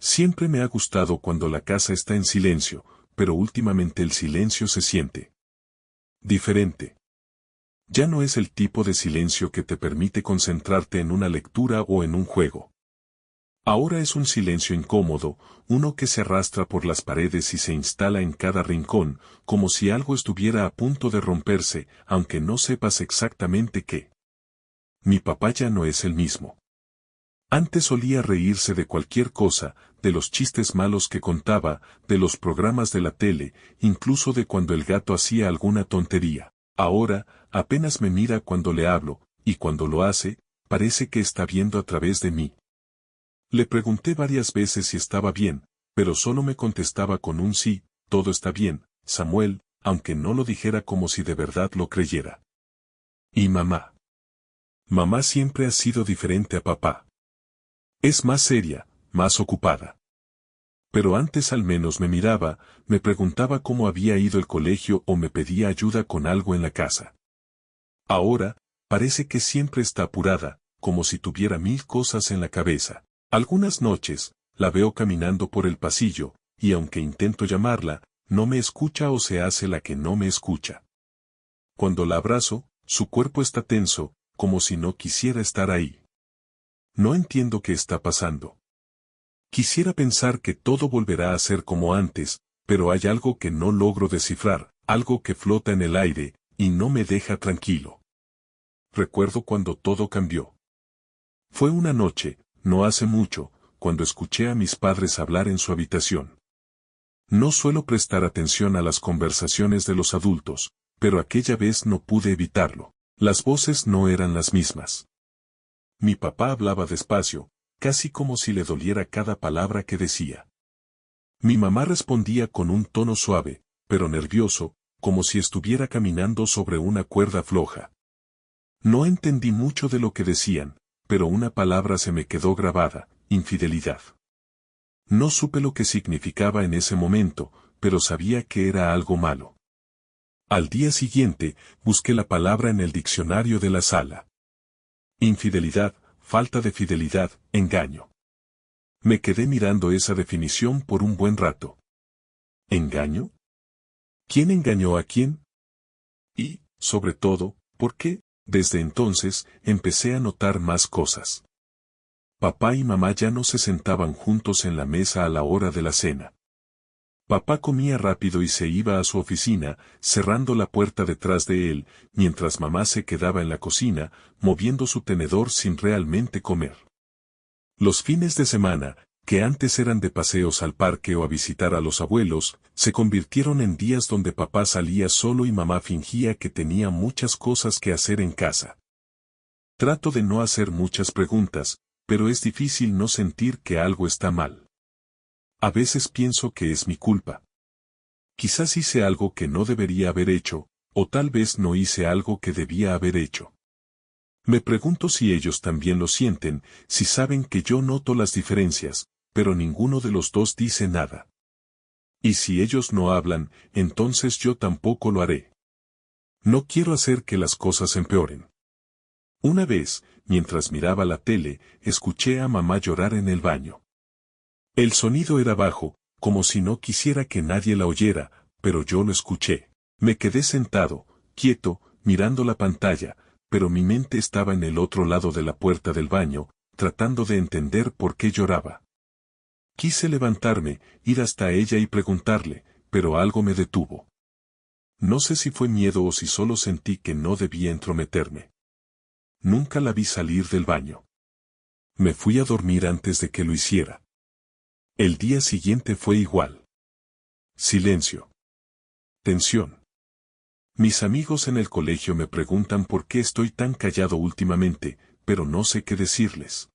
Siempre me ha gustado cuando la casa está en silencio, pero últimamente el silencio se siente diferente. Ya no es el tipo de silencio que te permite concentrarte en una lectura o en un juego. Ahora es un silencio incómodo, uno que se arrastra por las paredes y se instala en cada rincón, como si algo estuviera a punto de romperse, aunque no sepas exactamente qué. Mi papá ya no es el mismo. Antes solía reírse de cualquier cosa, de los chistes malos que contaba, de los programas de la tele, incluso de cuando el gato hacía alguna tontería. Ahora, apenas me mira cuando le hablo, y cuando lo hace, parece que está viendo a través de mí. Le pregunté varias veces si estaba bien, pero solo me contestaba con un sí, todo está bien, Samuel, aunque no lo dijera como si de verdad lo creyera. ¿Y mamá? Mamá siempre ha sido diferente a papá. Es más seria, más ocupada. Pero antes al menos me miraba, me preguntaba cómo había ido el colegio o me pedía ayuda con algo en la casa. Ahora, parece que siempre está apurada, como si tuviera mil cosas en la cabeza. Algunas noches, la veo caminando por el pasillo, y aunque intento llamarla, no me escucha o se hace la que no me escucha. Cuando la abrazo, su cuerpo está tenso, como si no quisiera estar ahí. No entiendo qué está pasando. Quisiera pensar que todo volverá a ser como antes, pero hay algo que no logro descifrar, algo que flota en el aire, y no me deja tranquilo. Recuerdo cuando todo cambió. Fue una noche, no hace mucho, cuando escuché a mis padres hablar en su habitación. No suelo prestar atención a las conversaciones de los adultos, pero aquella vez no pude evitarlo. Las voces no eran las mismas. Mi papá hablaba despacio, casi como si le doliera cada palabra que decía. Mi mamá respondía con un tono suave, pero nervioso, como si estuviera caminando sobre una cuerda floja. No entendí mucho de lo que decían, pero una palabra se me quedó grabada, infidelidad. No supe lo que significaba en ese momento, pero sabía que era algo malo. Al día siguiente, busqué la palabra en el diccionario de la sala. Infidelidad, falta de fidelidad, engaño. Me quedé mirando esa definición por un buen rato. ¿Engaño? ¿Quién engañó a quién? Y, sobre todo, ¿por qué? Desde entonces, empecé a notar más cosas. Papá y mamá ya no se sentaban juntos en la mesa a la hora de la cena. Papá comía rápido y se iba a su oficina, cerrando la puerta detrás de él, mientras mamá se quedaba en la cocina, moviendo su tenedor sin realmente comer. Los fines de semana, que antes eran de paseos al parque o a visitar a los abuelos, se convirtieron en días donde papá salía solo y mamá fingía que tenía muchas cosas que hacer en casa. Trato de no hacer muchas preguntas, pero es difícil no sentir que algo está mal. A veces pienso que es mi culpa. Quizás hice algo que no debería haber hecho, o tal vez no hice algo que debía haber hecho. Me pregunto si ellos también lo sienten, si saben que yo noto las diferencias, pero ninguno de los dos dice nada. Y si ellos no hablan, entonces yo tampoco lo haré. No quiero hacer que las cosas empeoren. Una vez, mientras miraba la tele, escuché a mamá llorar en el baño. El sonido era bajo, como si no quisiera que nadie la oyera, pero yo lo escuché. Me quedé sentado, quieto, mirando la pantalla, pero mi mente estaba en el otro lado de la puerta del baño, tratando de entender por qué lloraba. Quise levantarme, ir hasta ella y preguntarle, pero algo me detuvo. No sé si fue miedo o si solo sentí que no debía entrometerme. Nunca la vi salir del baño. Me fui a dormir antes de que lo hiciera. El día siguiente fue igual. Silencio. Tensión. Mis amigos en el colegio me preguntan por qué estoy tan callado últimamente, pero no sé qué decirles.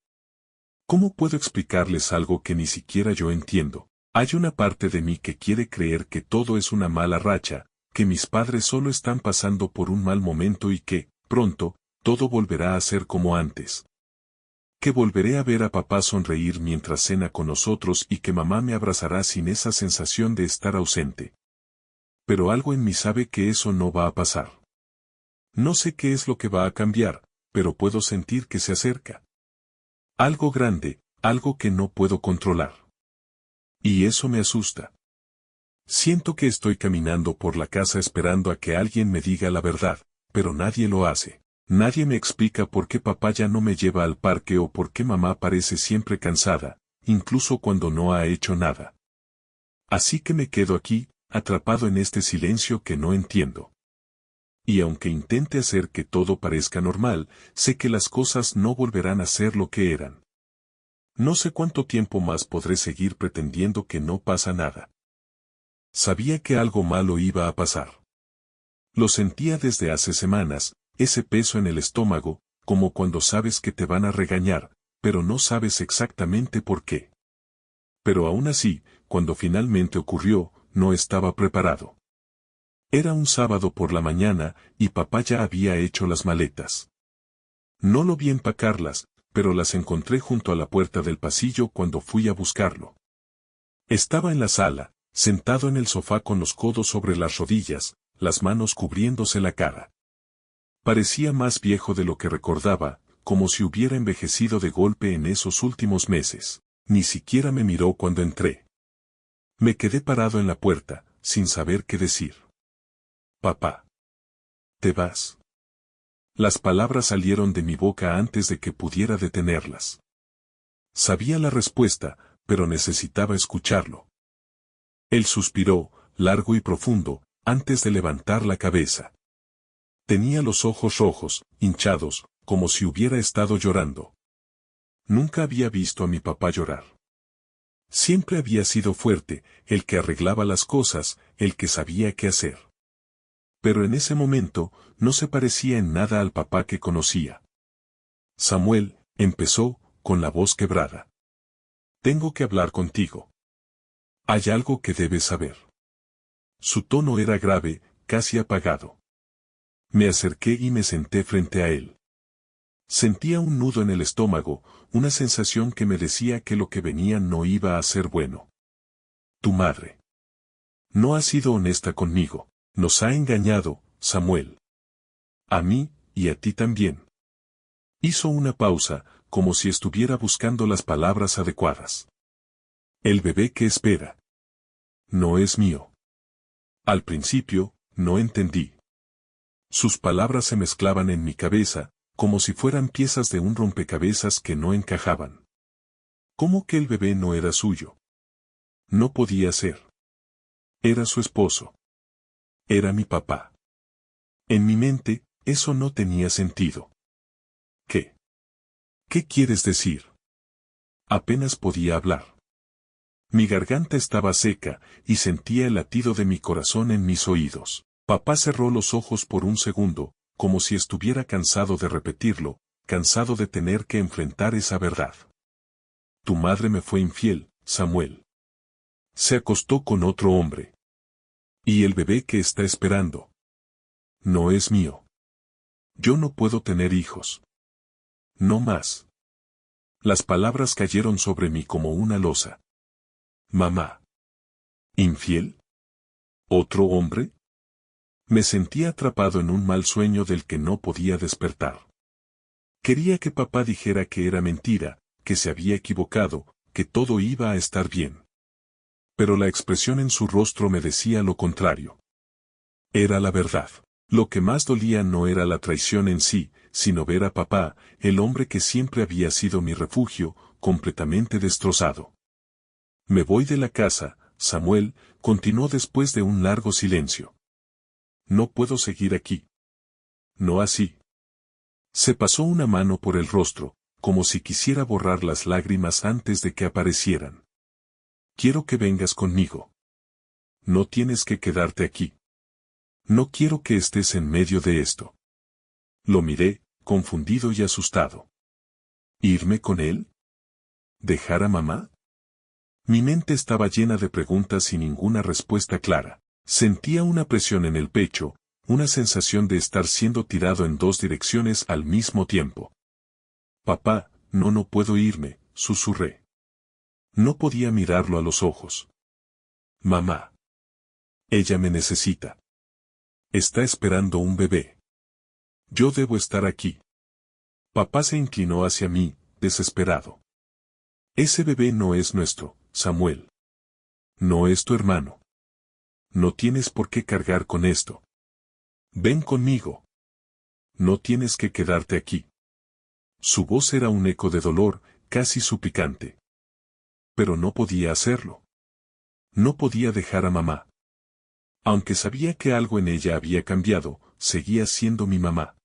¿Cómo puedo explicarles algo que ni siquiera yo entiendo? Hay una parte de mí que quiere creer que todo es una mala racha, que mis padres solo están pasando por un mal momento y que, pronto, todo volverá a ser como antes. Que volveré a ver a papá sonreír mientras cena con nosotros y que mamá me abrazará sin esa sensación de estar ausente. Pero algo en mí sabe que eso no va a pasar. No sé qué es lo que va a cambiar, pero puedo sentir que se acerca. Algo grande, algo que no puedo controlar. Y eso me asusta. Siento que estoy caminando por la casa esperando a que alguien me diga la verdad, pero nadie lo hace. Nadie me explica por qué papá ya no me lleva al parque o por qué mamá parece siempre cansada, incluso cuando no ha hecho nada. Así que me quedo aquí, atrapado en este silencio que no entiendo. Y aunque intente hacer que todo parezca normal, sé que las cosas no volverán a ser lo que eran. No sé cuánto tiempo más podré seguir pretendiendo que no pasa nada. Sabía que algo malo iba a pasar. Lo sentía desde hace semanas, ese peso en el estómago, como cuando sabes que te van a regañar, pero no sabes exactamente por qué. Pero aún así, cuando finalmente ocurrió, no estaba preparado. Era un sábado por la mañana, y papá ya había hecho las maletas. No lo vi empacarlas, pero las encontré junto a la puerta del pasillo cuando fui a buscarlo. Estaba en la sala, sentado en el sofá con los codos sobre las rodillas, las manos cubriéndose la cara. Parecía más viejo de lo que recordaba, como si hubiera envejecido de golpe en esos últimos meses. Ni siquiera me miró cuando entré. Me quedé parado en la puerta, sin saber qué decir. Papá. ¿Te vas? Las palabras salieron de mi boca antes de que pudiera detenerlas. Sabía la respuesta, pero necesitaba escucharlo. Él suspiró, largo y profundo, antes de levantar la cabeza. Tenía los ojos rojos, hinchados, como si hubiera estado llorando. Nunca había visto a mi papá llorar. Siempre había sido fuerte, el que arreglaba las cosas, el que sabía qué hacer. Pero en ese momento, no se parecía en nada al papá que conocía. Samuel, empezó, con la voz quebrada. Tengo que hablar contigo. Hay algo que debes saber. Su tono era grave, casi apagado. Me acerqué y me senté frente a él. Sentía un nudo en el estómago, una sensación que me decía que lo que venía no iba a ser bueno. Tu madre. No ha sido honesta conmigo, nos ha engañado, Samuel. A mí, y a ti también. Hizo una pausa, como si estuviera buscando las palabras adecuadas. El bebé que espera. No es mío. Al principio, no entendí. Sus palabras se mezclaban en mi cabeza, como si fueran piezas de un rompecabezas que no encajaban. ¿Cómo que el bebé no era suyo? No podía ser. Era su esposo. Era mi papá. En mi mente, eso no tenía sentido. ¿Qué? ¿Qué quieres decir? Apenas podía hablar. Mi garganta estaba seca, y sentía el latido de mi corazón en mis oídos. Papá cerró los ojos por un segundo, como si estuviera cansado de repetirlo, cansado de tener que enfrentar esa verdad. Tu madre me fue infiel, Samuel. Se acostó con otro hombre. Y el bebé que está esperando. No es mío. Yo no puedo tener hijos. No más. Las palabras cayeron sobre mí como una losa. Mamá. ¿Infiel? ¿Otro hombre? Me sentía atrapado en un mal sueño del que no podía despertar. Quería que papá dijera que era mentira, que se había equivocado, que todo iba a estar bien. Pero la expresión en su rostro me decía lo contrario. Era la verdad. Lo que más dolía no era la traición en sí, sino ver a papá, el hombre que siempre había sido mi refugio, completamente destrozado. Me voy de la casa, Samuel, continuó después de un largo silencio. No puedo seguir aquí. No así. Se pasó una mano por el rostro, como si quisiera borrar las lágrimas antes de que aparecieran. Quiero que vengas conmigo. No tienes que quedarte aquí. No quiero que estés en medio de esto. Lo miré, confundido y asustado. ¿Irme con él? ¿Dejar a mamá? Mi mente estaba llena de preguntas y ninguna respuesta clara. Sentía una presión en el pecho, una sensación de estar siendo tirado en dos direcciones al mismo tiempo. Papá, no puedo irme, susurré. No podía mirarlo a los ojos. Mamá. Ella me necesita. Está esperando un bebé. Yo debo estar aquí. Papá se inclinó hacia mí, desesperado. Ese bebé no es nuestro, Samuel. No es tu hermano. No tienes por qué cargar con esto. Ven conmigo. No tienes que quedarte aquí. Su voz era un eco de dolor, casi suplicante. Pero no podía hacerlo. No podía dejar a mamá. Aunque sabía que algo en ella había cambiado, seguía siendo mi mamá.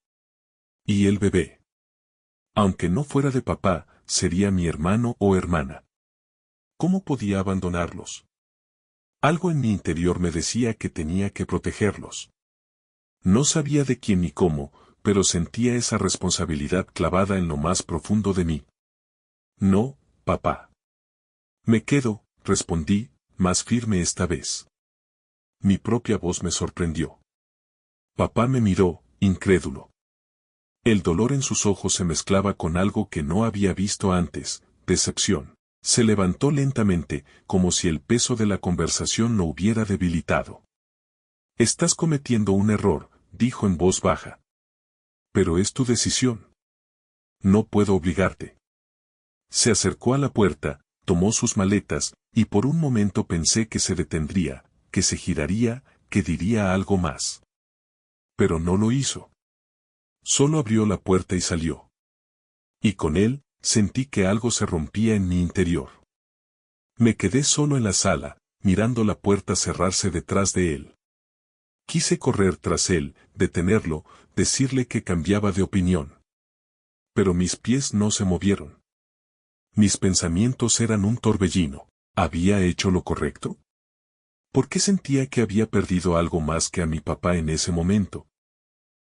Y el bebé. Aunque no fuera de papá, sería mi hermano o hermana. ¿Cómo podía abandonarlos? Algo en mi interior me decía que tenía que protegerlos. No sabía de quién ni cómo, pero sentía esa responsabilidad clavada en lo más profundo de mí. No, papá. Me quedo, respondí, más firme esta vez. Mi propia voz me sorprendió. Papá me miró, incrédulo. El dolor en sus ojos se mezclaba con algo que no había visto antes, decepción. Se levantó lentamente, como si el peso de la conversación lo hubiera debilitado. Estás cometiendo un error, dijo en voz baja. Pero es tu decisión. No puedo obligarte. Se acercó a la puerta, tomó sus maletas, y por un momento pensé que se detendría, que se giraría, que diría algo más. Pero no lo hizo. Solo abrió la puerta y salió. Y con él, sentí que algo se rompía en mi interior. Me quedé solo en la sala, mirando la puerta cerrarse detrás de él. Quise correr tras él, detenerlo, decirle que cambiaba de opinión. Pero mis pies no se movieron. Mis pensamientos eran un torbellino. ¿Había hecho lo correcto? ¿Por qué sentía que había perdido algo más que a mi papá en ese momento?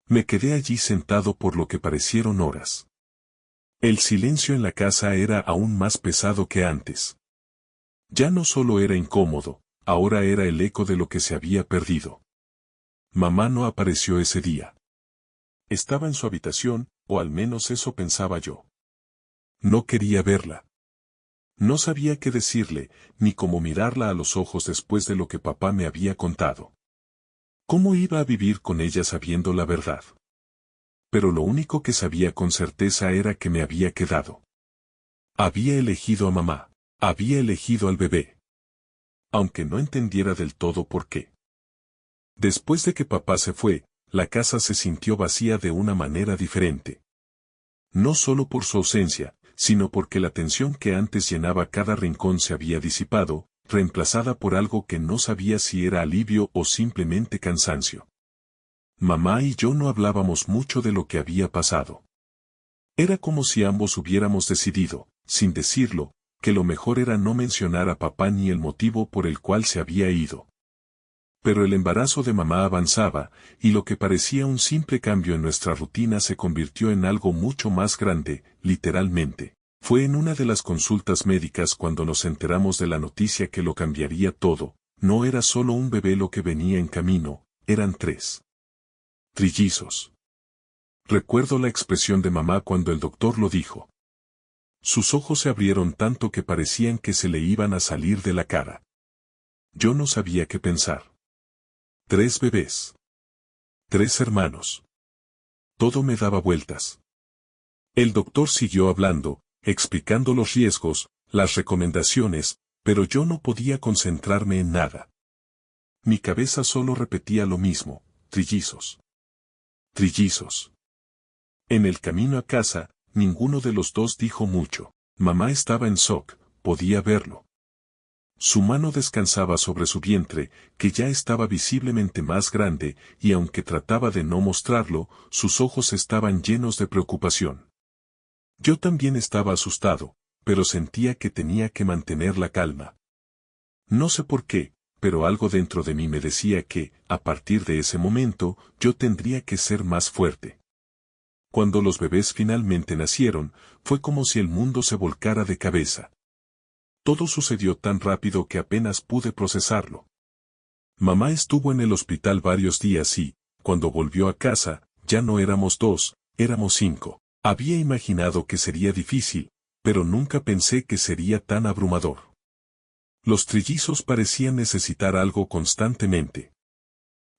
Me quedé allí sentado por lo que parecieron horas. El silencio en la casa era aún más pesado que antes. Ya no solo era incómodo, ahora era el eco de lo que se había perdido. Mamá no apareció ese día. Estaba en su habitación, o al menos eso pensaba yo. No quería verla. No sabía qué decirle, ni cómo mirarla a los ojos después de lo que papá me había contado. ¿Cómo iba a vivir con ella sabiendo la verdad? Pero lo único que sabía con certeza era que me había quedado. Había elegido a mamá. Había elegido al bebé. Aunque no entendiera del todo por qué. Después de que papá se fue, la casa se sintió vacía de una manera diferente. No solo por su ausencia, sino porque la tensión que antes llenaba cada rincón se había disipado, reemplazada por algo que no sabía si era alivio o simplemente cansancio. Mamá y yo no hablábamos mucho de lo que había pasado. Era como si ambos hubiéramos decidido, sin decirlo, que lo mejor era no mencionar a papá ni el motivo por el cual se había ido. Pero el embarazo de mamá avanzaba, y lo que parecía un simple cambio en nuestra rutina se convirtió en algo mucho más grande, literalmente. Fue en una de las consultas médicas cuando nos enteramos de la noticia que lo cambiaría todo. No era solo un bebé lo que venía en camino, eran 3 trillizos. Recuerdo la expresión de mamá cuando el doctor lo dijo. Sus ojos se abrieron tanto que parecían que se le iban a salir de la cara. Yo no sabía qué pensar. 3 bebés. 3 hermanos. Todo me daba vueltas. El doctor siguió hablando, explicando los riesgos, las recomendaciones, pero yo no podía concentrarme en nada. Mi cabeza solo repetía lo mismo, trillizos. Trillizos. En el camino a casa, ninguno de los dos dijo mucho. Mamá estaba en shock, podía verlo. Su mano descansaba sobre su vientre, que ya estaba visiblemente más grande, y aunque trataba de no mostrarlo, sus ojos estaban llenos de preocupación. Yo también estaba asustado, pero sentía que tenía que mantener la calma. No sé por qué, pero algo dentro de mí me decía que, a partir de ese momento, yo tendría que ser más fuerte. Cuando los bebés finalmente nacieron, fue como si el mundo se volcara de cabeza. Todo sucedió tan rápido que apenas pude procesarlo. Mamá estuvo en el hospital varios días y, cuando volvió a casa, ya no éramos 2, éramos 5. Había imaginado que sería difícil, pero nunca pensé que sería tan abrumador. Los trillizos parecían necesitar algo constantemente.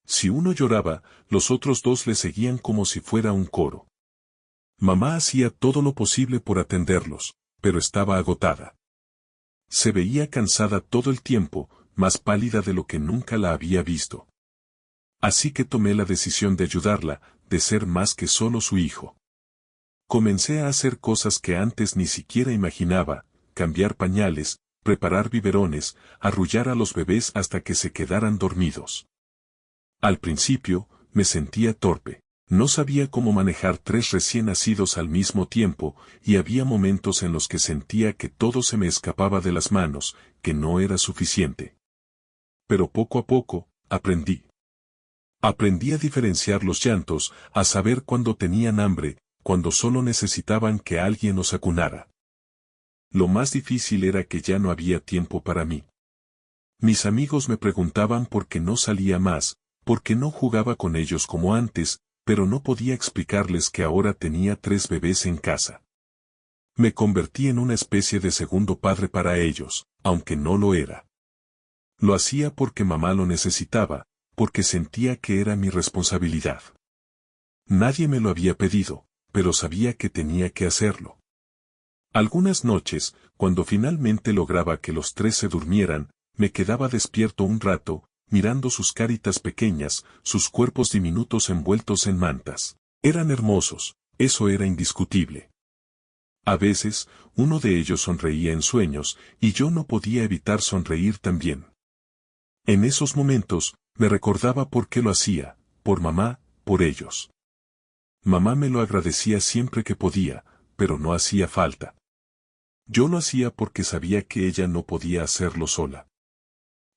Si uno lloraba, los otros 2 le seguían como si fuera un coro. Mamá hacía todo lo posible por atenderlos, pero estaba agotada. Se veía cansada todo el tiempo, más pálida de lo que nunca la había visto. Así que tomé la decisión de ayudarla, de ser más que solo su hijo. Comencé a hacer cosas que antes ni siquiera imaginaba, cambiar pañales, preparar biberones, arrullar a los bebés hasta que se quedaran dormidos. Al principio, me sentía torpe. No sabía cómo manejar 3 recién nacidos al mismo tiempo, y había momentos en los que sentía que todo se me escapaba de las manos, que no era suficiente. Pero poco a poco, aprendí. Aprendí a diferenciar los llantos, a saber cuándo tenían hambre, cuando solo necesitaban que alguien los acunara. Lo más difícil era que ya no había tiempo para mí. Mis amigos me preguntaban por qué no salía más, por qué no jugaba con ellos como antes, pero no podía explicarles que ahora tenía 3 bebés en casa. Me convertí en una especie de segundo padre para ellos, aunque no lo era. Lo hacía porque mamá lo necesitaba, porque sentía que era mi responsabilidad. Nadie me lo había pedido, pero sabía que tenía que hacerlo. Algunas noches, cuando finalmente lograba que los 3 se durmieran, me quedaba despierto un rato, mirando sus caritas pequeñas, sus cuerpos diminutos envueltos en mantas. Eran hermosos, eso era indiscutible. A veces, uno de ellos sonreía en sueños, y yo no podía evitar sonreír también. En esos momentos, me recordaba por qué lo hacía, por mamá, por ellos. Mamá me lo agradecía siempre que podía, pero no hacía falta. Yo lo hacía porque sabía que ella no podía hacerlo sola.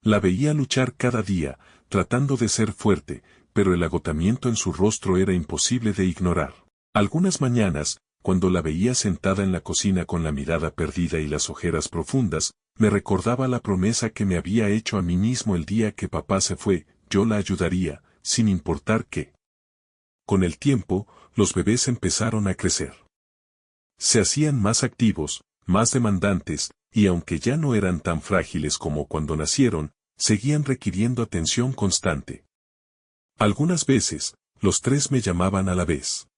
La veía luchar cada día, tratando de ser fuerte, pero el agotamiento en su rostro era imposible de ignorar. Algunas mañanas, cuando la veía sentada en la cocina con la mirada perdida y las ojeras profundas, me recordaba la promesa que me había hecho a mí mismo el día que papá se fue, yo la ayudaría, sin importar qué. Con el tiempo, los bebés empezaron a crecer. Se hacían más activos, más demandantes, y aunque ya no eran tan frágiles como cuando nacieron, seguían requiriendo atención constante. Algunas veces, los 3 me llamaban a la vez.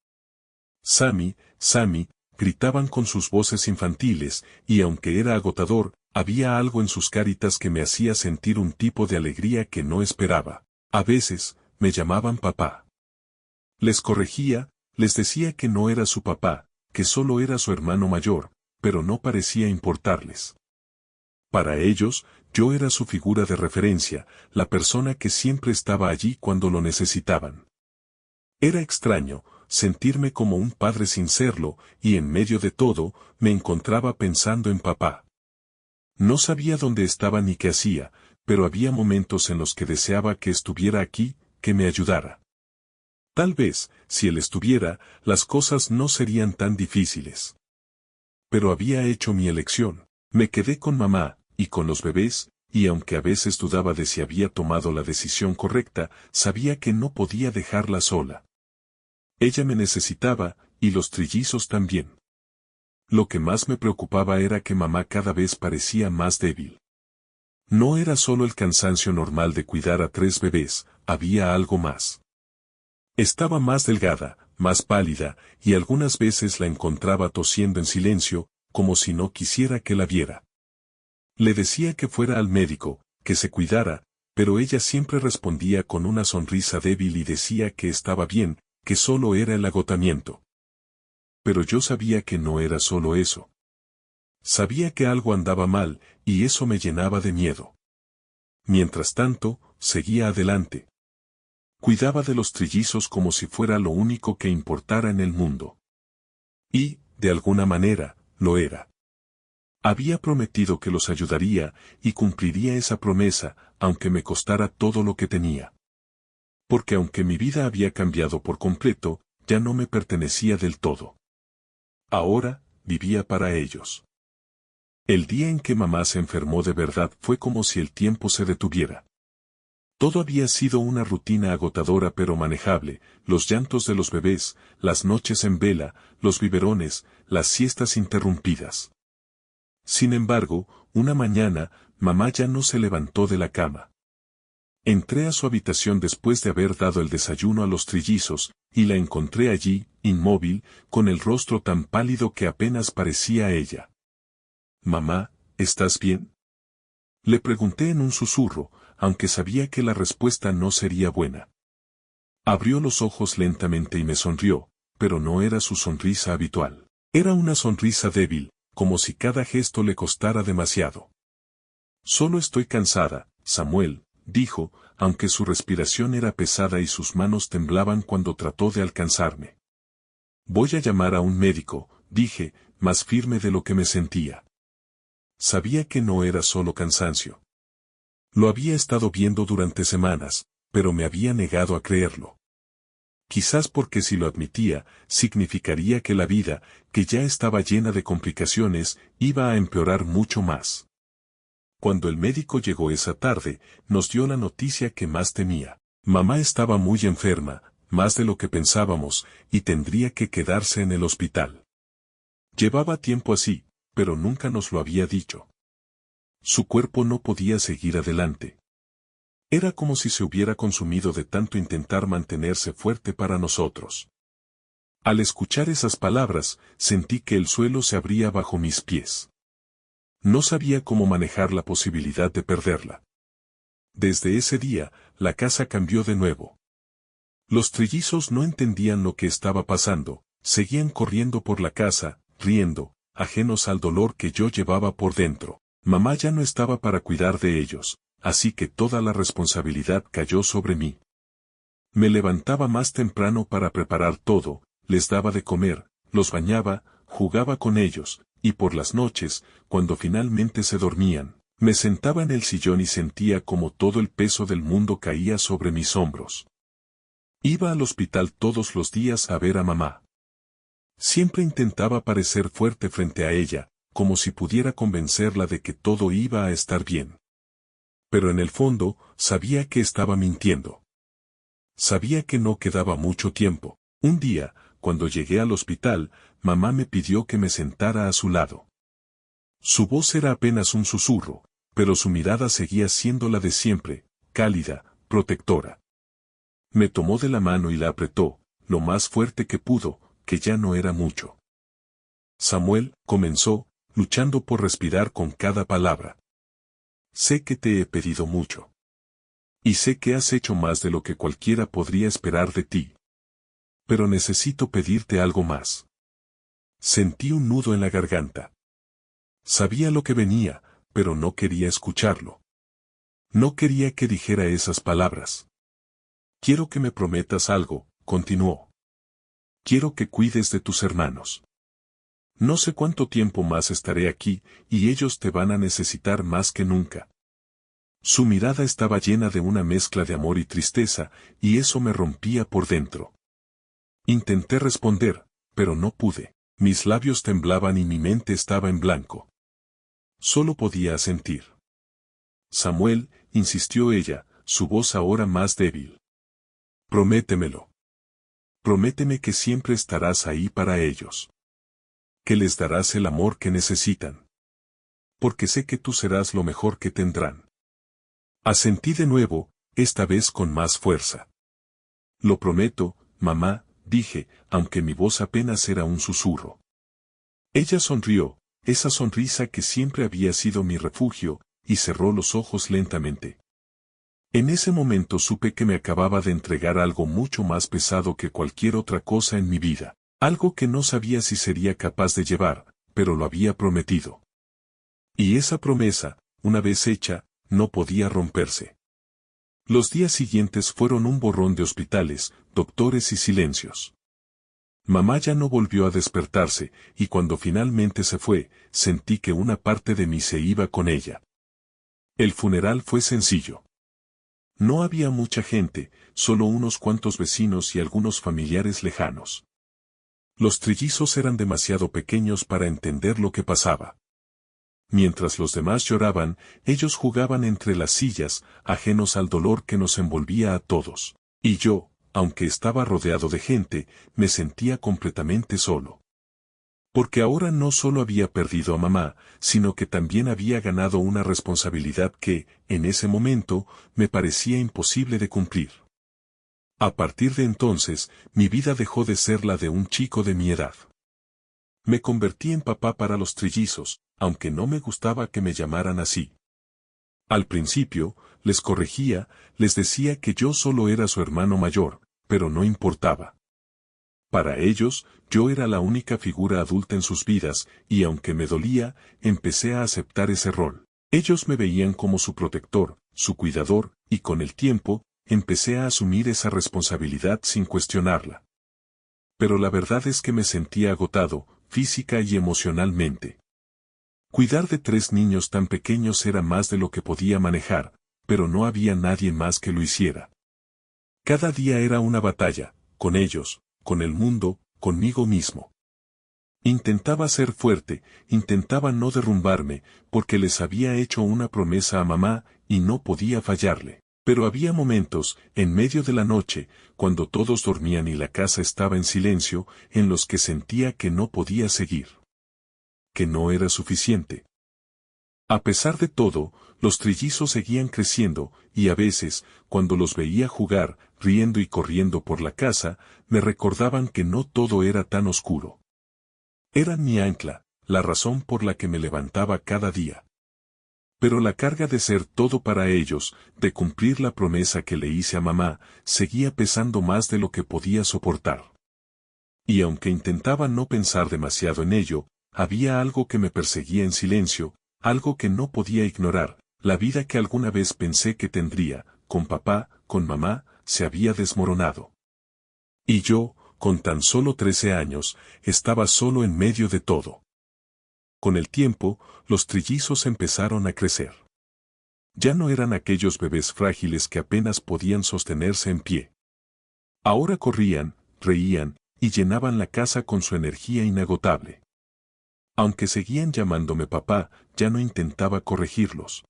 Sammy, Sammy, gritaban con sus voces infantiles, y aunque era agotador, había algo en sus caritas que me hacía sentir un tipo de alegría que no esperaba. A veces, me llamaban papá. Les corregía, les decía que no era su papá, que solo era su hermano mayor, pero no parecía importarles. Para ellos, yo era su figura de referencia, la persona que siempre estaba allí cuando lo necesitaban. Era extraño, sentirme como un padre sin serlo, y en medio de todo, me encontraba pensando en papá. No sabía dónde estaba ni qué hacía, pero había momentos en los que deseaba que estuviera aquí, que me ayudara. Tal vez, si él estuviera, las cosas no serían tan difíciles. Pero había hecho mi elección. Me quedé con mamá, y con los bebés, y aunque a veces dudaba de si había tomado la decisión correcta, sabía que no podía dejarla sola. Ella me necesitaba, y los trillizos también. Lo que más me preocupaba era que mamá cada vez parecía más débil. No era solo el cansancio normal de cuidar a 3 bebés, había algo más. Estaba más delgada, más pálida, y algunas veces la encontraba tosiendo en silencio, como si no quisiera que la viera. Le decía que fuera al médico, que se cuidara, pero ella siempre respondía con una sonrisa débil y decía que estaba bien, que solo era el agotamiento. Pero yo sabía que no era solo eso. Sabía que algo andaba mal, y eso me llenaba de miedo. Mientras tanto, seguía adelante. Cuidaba de los trillizos como si fuera lo único que importara en el mundo. Y, de alguna manera, lo era. Había prometido que los ayudaría, y cumpliría esa promesa, aunque me costara todo lo que tenía. Porque aunque mi vida había cambiado por completo, ya no me pertenecía del todo. Ahora, vivía para ellos. El día en que mamá se enfermó de verdad fue como si el tiempo se detuviera. Todo había sido una rutina agotadora pero manejable, los llantos de los bebés, las noches en vela, los biberones, las siestas interrumpidas. Sin embargo, una mañana, mamá ya no se levantó de la cama. Entré a su habitación después de haber dado el desayuno a los trillizos, y la encontré allí, inmóvil, con el rostro tan pálido que apenas parecía ella. «Mamá, ¿estás bien?». Le pregunté en un susurro, aunque sabía que la respuesta no sería buena. Abrió los ojos lentamente y me sonrió, pero no era su sonrisa habitual. Era una sonrisa débil, como si cada gesto le costara demasiado. Solo estoy cansada, Samuel, dijo, aunque su respiración era pesada y sus manos temblaban cuando trató de alcanzarme. Voy a llamar a un médico, dije, más firme de lo que me sentía. Sabía que no era solo cansancio. Lo había estado viendo durante semanas, pero me había negado a creerlo. Quizás porque si lo admitía, significaría que la vida, que ya estaba llena de complicaciones, iba a empeorar mucho más. Cuando el médico llegó esa tarde, nos dio la noticia que más temía. Mamá estaba muy enferma, más de lo que pensábamos, y tendría que quedarse en el hospital. Llevaba tiempo así, pero nunca nos lo había dicho. Su cuerpo no podía seguir adelante. Era como si se hubiera consumido de tanto intentar mantenerse fuerte para nosotros. Al escuchar esas palabras, sentí que el suelo se abría bajo mis pies. No sabía cómo manejar la posibilidad de perderla. Desde ese día, la casa cambió de nuevo. Los trillizos no entendían lo que estaba pasando, seguían corriendo por la casa, riendo, ajenos al dolor que yo llevaba por dentro. Mamá ya no estaba para cuidar de ellos, así que toda la responsabilidad cayó sobre mí. Me levantaba más temprano para preparar todo, les daba de comer, los bañaba, jugaba con ellos, y por las noches, cuando finalmente se dormían, me sentaba en el sillón y sentía como todo el peso del mundo caía sobre mis hombros. Iba al hospital todos los días a ver a mamá. Siempre intentaba parecer fuerte frente a ella, como si pudiera convencerla de que todo iba a estar bien. Pero en el fondo, sabía que estaba mintiendo. Sabía que no quedaba mucho tiempo. Un día, cuando llegué al hospital, mamá me pidió que me sentara a su lado. Su voz era apenas un susurro, pero su mirada seguía siendo la de siempre, cálida, protectora. Me tomó de la mano y la apretó, lo más fuerte que pudo, que ya no era mucho. Samuel, comenzó, luchando por respirar con cada palabra. Sé que te he pedido mucho. Y sé que has hecho más de lo que cualquiera podría esperar de ti. Pero necesito pedirte algo más. Sentí un nudo en la garganta. Sabía lo que venía, pero no quería escucharlo. No quería que dijera esas palabras. Quiero que me prometas algo, continuó. Quiero que cuides de tus hermanos. No sé cuánto tiempo más estaré aquí, y ellos te van a necesitar más que nunca. Su mirada estaba llena de una mezcla de amor y tristeza, y eso me rompía por dentro. Intenté responder, pero no pude. Mis labios temblaban y mi mente estaba en blanco. Solo podía asentir. Samuel, insistió ella, su voz ahora más débil. Prométemelo. Prométeme que siempre estarás ahí para ellos. Que les darás el amor que necesitan. Porque sé que tú serás lo mejor que tendrán. Asentí de nuevo, esta vez con más fuerza. Lo prometo, mamá, dije, aunque mi voz apenas era un susurro. Ella sonrió, esa sonrisa que siempre había sido mi refugio, y cerró los ojos lentamente. En ese momento supe que me acababa de entregar algo mucho más pesado que cualquier otra cosa en mi vida, algo que no sabía si sería capaz de llevar, pero lo había prometido. Y esa promesa, una vez hecha, no podía romperse. Los días siguientes fueron un borrón de hospitales, doctores y silencios. Mamá ya no volvió a despertarse, y cuando finalmente se fue, sentí que una parte de mí se iba con ella. El funeral fue sencillo. No había mucha gente, solo unos cuantos vecinos y algunos familiares lejanos. Los trillizos eran demasiado pequeños para entender lo que pasaba. Mientras los demás lloraban, ellos jugaban entre las sillas, ajenos al dolor que nos envolvía a todos. Y yo, aunque estaba rodeado de gente, me sentía completamente solo. Porque ahora no solo había perdido a mamá, sino que también había ganado una responsabilidad que, en ese momento, me parecía imposible de cumplir. A partir de entonces, mi vida dejó de ser la de un chico de mi edad. Me convertí en papá para los trillizos, aunque no me gustaba que me llamaran así. Al principio, les corregía, les decía que yo solo era su hermano mayor, pero no importaba. Para ellos, yo era la única figura adulta en sus vidas, y aunque me dolía, empecé a aceptar ese rol. Ellos me veían como su protector, su cuidador, y con el tiempo, empecé a asumir esa responsabilidad sin cuestionarla. Pero la verdad es que me sentía agotado, física y emocionalmente. Cuidar de 3 niños tan pequeños era más de lo que podía manejar, pero no había nadie más que lo hiciera. Cada día era una batalla, con ellos, con el mundo, conmigo mismo. Intentaba ser fuerte, intentaba no derrumbarme, porque les había hecho una promesa a mamá, y no podía fallarle. Pero había momentos, en medio de la noche, cuando todos dormían y la casa estaba en silencio, en los que sentía que no podía seguir. Que no era suficiente. A pesar de todo, los trillizos seguían creciendo, y a veces, cuando los veía jugar, riendo y corriendo por la casa, me recordaban que no todo era tan oscuro. Eran mi ancla, la razón por la que me levantaba cada día. Pero la carga de ser todo para ellos, de cumplir la promesa que le hice a mamá, seguía pesando más de lo que podía soportar. Y aunque intentaba no pensar demasiado en ello, había algo que me perseguía en silencio, algo que no podía ignorar. La vida que alguna vez pensé que tendría, con papá, con mamá, se había desmoronado. Y yo, con tan solo 13 años, estaba solo en medio de todo. Con el tiempo, los trillizos empezaron a crecer. Ya no eran aquellos bebés frágiles que apenas podían sostenerse en pie. Ahora corrían, reían, y llenaban la casa con su energía inagotable. Aunque seguían llamándome papá, ya no intentaba corregirlos.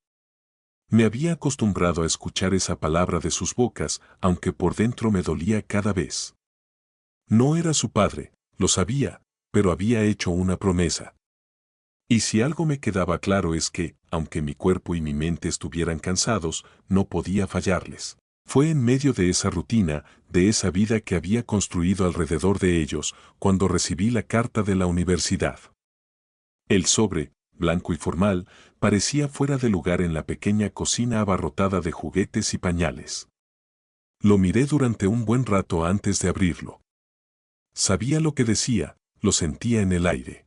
Me había acostumbrado a escuchar esa palabra de sus bocas, aunque por dentro me dolía cada vez. No era su padre, lo sabía, pero había hecho una promesa. Y si algo me quedaba claro es que, aunque mi cuerpo y mi mente estuvieran cansados, no podía fallarles. Fue en medio de esa rutina, de esa vida que había construido alrededor de ellos, cuando recibí la carta de la universidad. El sobre, blanco y formal, parecía fuera de lugar en la pequeña cocina abarrotada de juguetes y pañales. Lo miré durante un buen rato antes de abrirlo. Sabía lo que decía, lo sentía en el aire.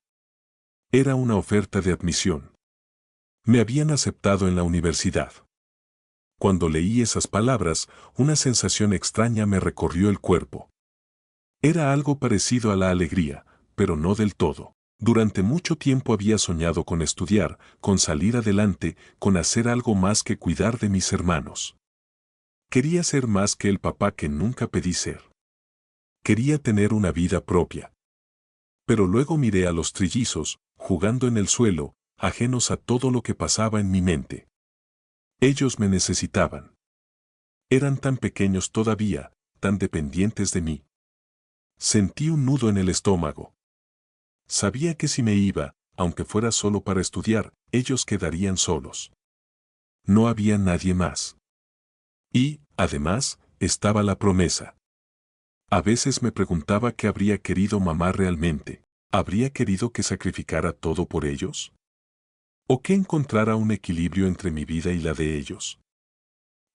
Era una oferta de admisión. Me habían aceptado en la universidad. Cuando leí esas palabras, una sensación extraña me recorrió el cuerpo. Era algo parecido a la alegría, pero no del todo. Durante mucho tiempo había soñado con estudiar, con salir adelante, con hacer algo más que cuidar de mis hermanos. Quería ser más que el papá que nunca pedí ser. Quería tener una vida propia. Pero luego miré a los trillizos, jugando en el suelo, ajenos a todo lo que pasaba en mi mente. Ellos me necesitaban. Eran tan pequeños todavía, tan dependientes de mí. Sentí un nudo en el estómago. Sabía que si me iba, aunque fuera solo para estudiar, ellos quedarían solos. No había nadie más. Y, además, estaba la promesa. A veces me preguntaba qué habría querido mamá realmente. ¿Habría querido que sacrificara todo por ellos? ¿O que encontrara un equilibrio entre mi vida y la de ellos?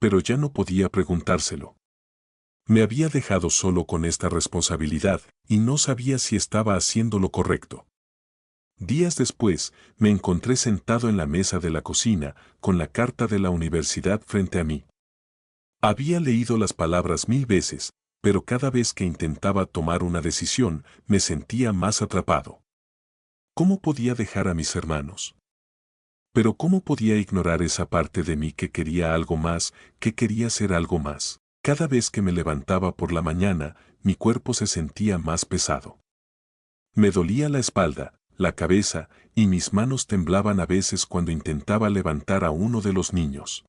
Pero ya no podía preguntárselo. Me había dejado solo con esta responsabilidad, y no sabía si estaba haciendo lo correcto. Días después, me encontré sentado en la mesa de la cocina, con la carta de la universidad frente a mí. Había leído las palabras 1000 veces, pero cada vez que intentaba tomar una decisión, me sentía más atrapado. ¿Cómo podía dejar a mis hermanos? Pero ¿cómo podía ignorar esa parte de mí que quería algo más, que quería ser algo más? Cada vez que me levantaba por la mañana, mi cuerpo se sentía más pesado. Me dolía la espalda, la cabeza, y mis manos temblaban a veces cuando intentaba levantar a uno de los niños.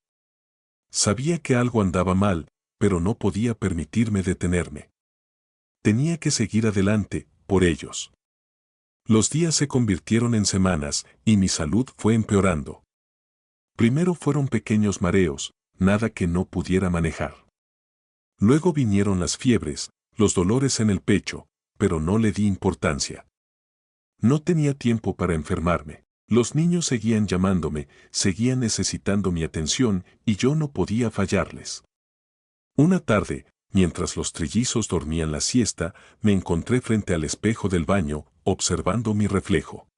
Sabía que algo andaba mal, pero no podía permitirme detenerme. Tenía que seguir adelante, por ellos. Los días se convirtieron en semanas, y mi salud fue empeorando. Primero fueron pequeños mareos, nada que no pudiera manejar. Luego vinieron las fiebres, los dolores en el pecho, pero no le di importancia. No tenía tiempo para enfermarme. Los niños seguían llamándome, seguían necesitando mi atención y yo no podía fallarles. Una tarde, mientras los trillizos dormían la siesta, me encontré frente al espejo del baño, observando mi reflejo.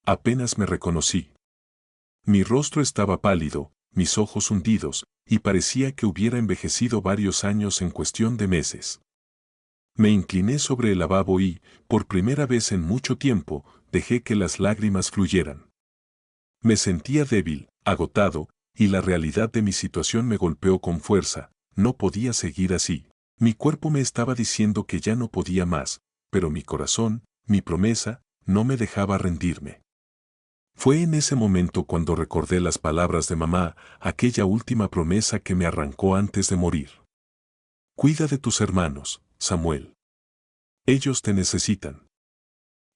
Apenas me reconocí. Mi rostro estaba pálido, mis ojos hundidos, y parecía que hubiera envejecido varios años en cuestión de meses. Me incliné sobre el lavabo y, por primera vez en mucho tiempo, dejé que las lágrimas fluyeran. Me sentía débil, agotado, y la realidad de mi situación me golpeó con fuerza. No podía seguir así. Mi cuerpo me estaba diciendo que ya no podía más, pero mi corazón, mi promesa, no me dejaba rendirme. Fue en ese momento cuando recordé las palabras de mamá, aquella última promesa que me arrancó antes de morir. Cuida de tus hermanos, Samuel. Ellos te necesitan.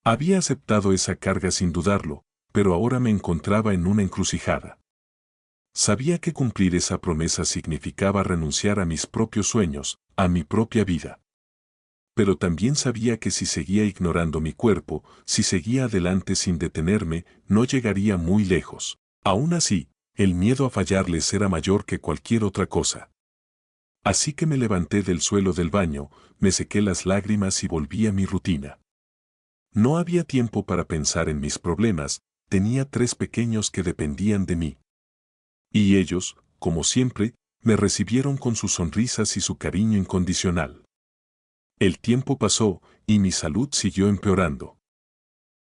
Había aceptado esa carga sin dudarlo, pero ahora me encontraba en una encrucijada. Sabía que cumplir esa promesa significaba renunciar a mis propios sueños, a mi propia vida. Pero también sabía que si seguía ignorando mi cuerpo, si seguía adelante sin detenerme, no llegaría muy lejos. Aún así, el miedo a fallarles era mayor que cualquier otra cosa. Así que me levanté del suelo del baño, me sequé las lágrimas y volví a mi rutina. No había tiempo para pensar en mis problemas, tenía 3 pequeños que dependían de mí. Y ellos, como siempre, me recibieron con sus sonrisas y su cariño incondicional. El tiempo pasó, y mi salud siguió empeorando.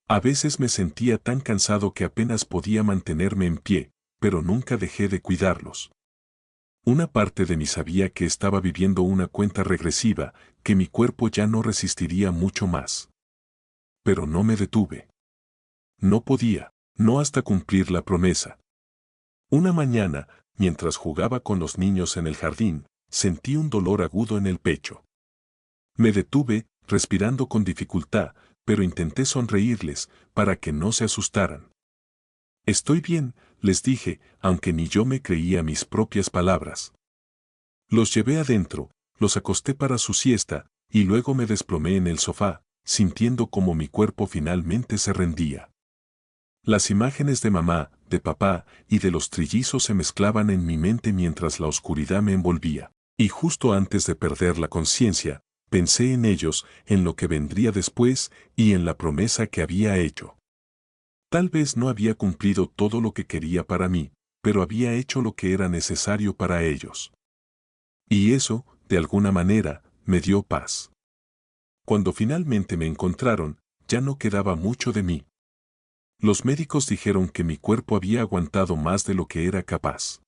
A veces me sentía tan cansado que apenas podía mantenerme en pie, pero nunca dejé de cuidarlos. Una parte de mí sabía que estaba viviendo una cuenta regresiva, que mi cuerpo ya no resistiría mucho más. Pero no me detuve. No podía, no hasta cumplir la promesa. Una mañana, mientras jugaba con los niños en el jardín, sentí un dolor agudo en el pecho. Me detuve, respirando con dificultad, pero intenté sonreírles, para que no se asustaran. Estoy bien, les dije, aunque ni yo me creía mis propias palabras. Los llevé adentro, los acosté para su siesta, y luego me desplomé en el sofá, sintiendo como mi cuerpo finalmente se rendía. Las imágenes de mamá, de papá y de los trillizos se mezclaban en mi mente mientras la oscuridad me envolvía. Y justo antes de perder la conciencia, pensé en ellos, en lo que vendría después y en la promesa que había hecho. Tal vez no había cumplido todo lo que quería para mí, pero había hecho lo que era necesario para ellos. Y eso, de alguna manera, me dio paz. Cuando finalmente me encontraron, ya no quedaba mucho de mí. Los médicos dijeron que mi cuerpo había aguantado más de lo que era capaz.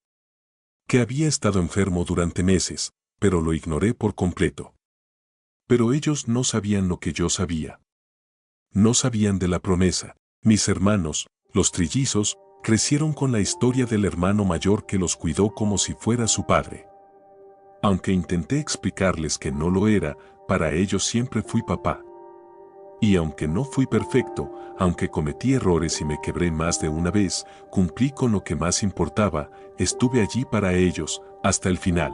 Que había estado enfermo durante meses, pero lo ignoré por completo. Pero ellos no sabían lo que yo sabía. No sabían de la promesa. Mis hermanos, los trillizos, crecieron con la historia del hermano mayor que los cuidó como si fuera su padre. Aunque intenté explicarles que no lo era, para ellos siempre fui papá. Y aunque no fui perfecto, aunque cometí errores y me quebré más de una vez, cumplí con lo que más importaba, estuve allí para ellos, hasta el final.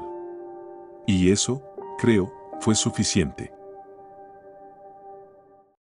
Y eso, creo, fue suficiente.